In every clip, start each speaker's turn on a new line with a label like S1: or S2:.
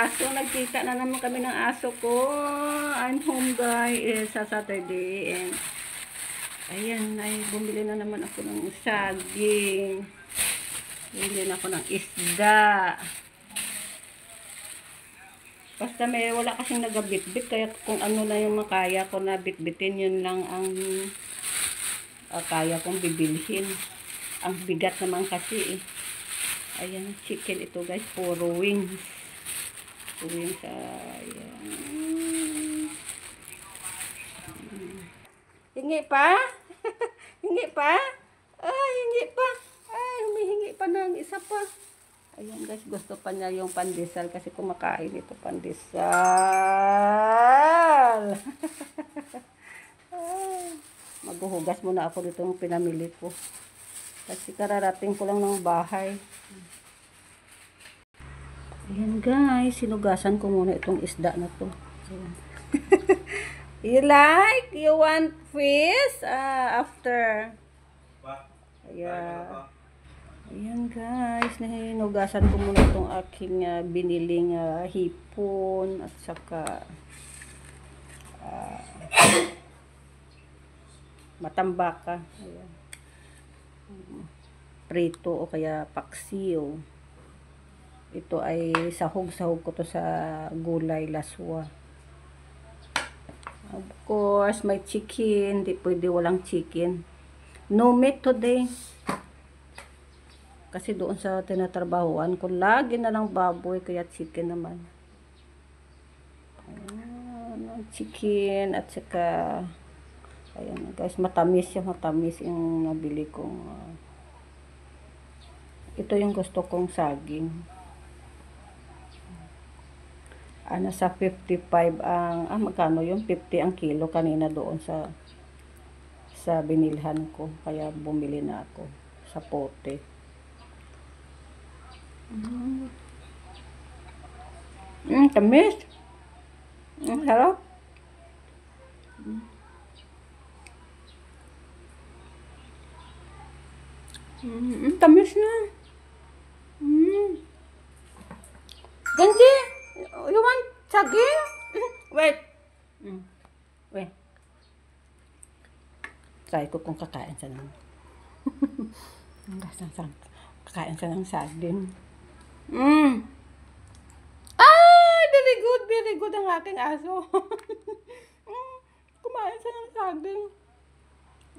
S1: aso. Nagkita na naman kami ng aso ko. I'm home guys sa Saturday. And ayan, ay bumili na naman ako ng saging. Bumili na ako ng isda. Basta may wala kasing nagabitbit. Kaya kung ano na yung makaya ko na bitbitin, yun lang ang kaya kong bibilhin. Ang bigat naman kasi eh. Ayan, chicken ito guys, puro wings. Wings, ayan. Hingi pa? Hingi pa? Ay, hingi pa. Ay, humihingi pa ng isa pa. Ayan guys, gusto pa niya yung pandesal kasi kumakain ito pandesal. Maghuhugas muna ako dito yung pinamili ko. Kasi kararating ko lang ng bahay. Ayan guys, sinugasan ko muna itong isda na to. You like? You want fish? After. Yeah. Ayan guys, nahinugasan ko muna itong aking biniling hipon at saka matambaka. Ayan. Prito o kaya paksiw. Ito ay sahog-sahog ko to sa gulay laswa. Of course, may chicken. Di pwede walang chicken. No meat today. Kasi doon sa tinatrabahuan ko, lagi na lang baboy, kaya chicken naman. Ayan, chicken at saka ayan guys, matamis yung nabili kong ito yung gusto kong saging. Nasa 55 ang magkano yung 50 ang kilo kanina doon sa binilhan ko, kaya bumili na ako sa pote. Tamis. Sarap. Tamis na. Ganti, you want saging? Wait. Wait. Try ko kung kakain siya ng kakain siya ng saging. Ay, very good ang aking aso. Kumain siya ng saging.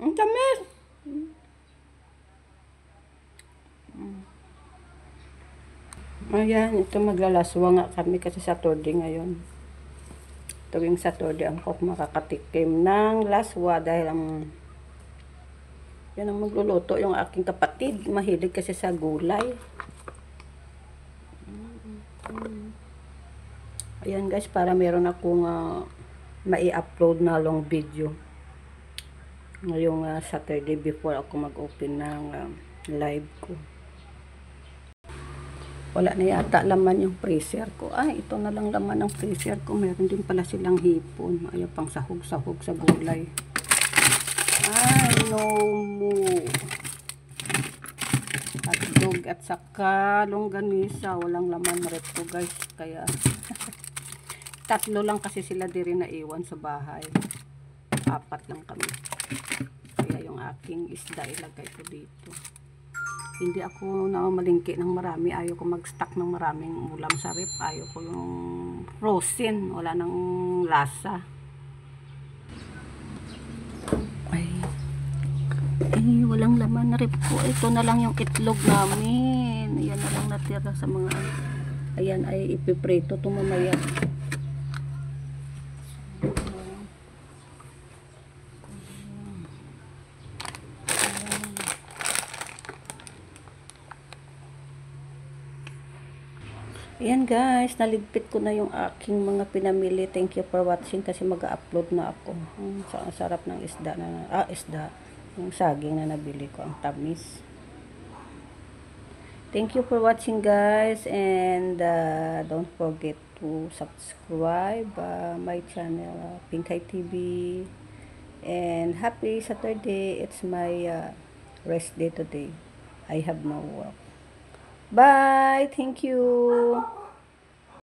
S1: Ang tamis. Ayan, ito maglalaswa nga kami kasi Saturday ngayon. Tuwing Saturday ang ako makakatikim ng laswa dahil yan ang magluluto yung aking kapatid. Mahilig kasi sa gulay. Ayan guys, para meron akong mai-upload na long video ngayong Saturday before ako mag-open ng live ko. Wala na yata laman yung freezer ko. Ito na lang laman ng freezer ko. Meron din pala silang hipon. Ayaw pang sahog-sahog sa gulay. No mo. Hotdog at saka longganisa. Walang laman rep ko guys. Kaya tatlo lang kasi sila diri na iwan sa bahay. 4 lang kami. Kaya yung aking isda ilagay ko dito. Hindi ako namamalingki ng marami. Ayaw ko mag-stock ng maraming ulam sa rep. Ayaw ko yung frozen. Wala nang lasa. Walang laman na rep ko. Ito na lang yung itlog namin. Ayan na lang natira sa mga ayan ay ipiprito ito mamaya. Ayan guys, naligpit ko na yung aking mga pinamili. Thank you for watching kasi mag-upload na ako. Sarap ng isda na isda. Yung saging na nabili ko, ang tamis. Thank you for watching guys, and don't forget to subscribe my channel Pinkay TV, and happy Saturday. It's my rest day today. I have no work. Bye. Thank you.